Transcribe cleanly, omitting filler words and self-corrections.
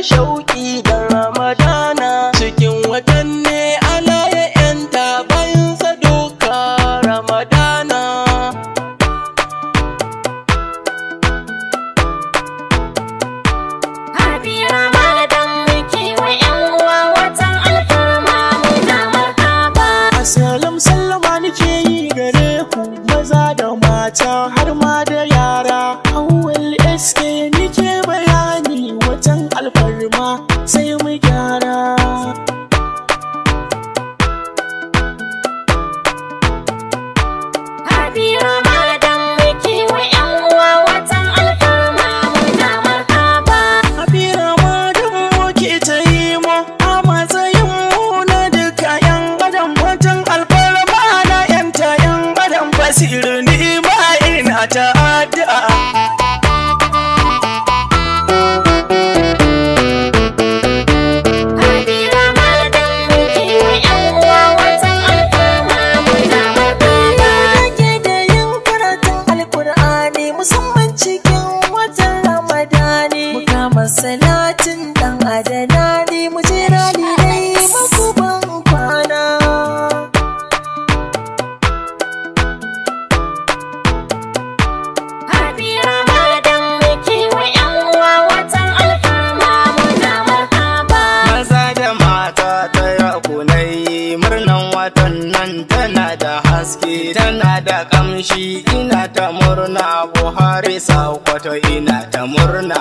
shauki da Ramadana cikin watan ne Allah ya yanta bayan saduka Ramadana. Happy Ramadan muke wa ƴan uwa watan alfarma muna marhaba. Assalam sallama nake yi gare ku maza da mata har ma da yara. Awwal SK nake bayani watan alfarma sai mu gyara. Happy Ramadan muke wa ƴan uwa watan alfarma muna marhaba. Happy Ramadan muke ta yi mu a matsayin mu na duka yan adam watan alfarma na yanta yan adam basirin ni ma ina ta addu'a. Happy Ramadan muke wa ƴan uwa watan alfarma muna marhaba. Rage da yin karatun Alkur'ani musamman cikin watan Ramadani. Mu kama salatin dan adalani mu jira ni dai maku ban kwana. Happy Ramadan muke wa ƴan uwa watan alfarma muna marhaba. Maza da mata ta yakunai murnan watan nan tana da haske tana da kamshi ina ta murna Buhari Sakwato ina ta murna.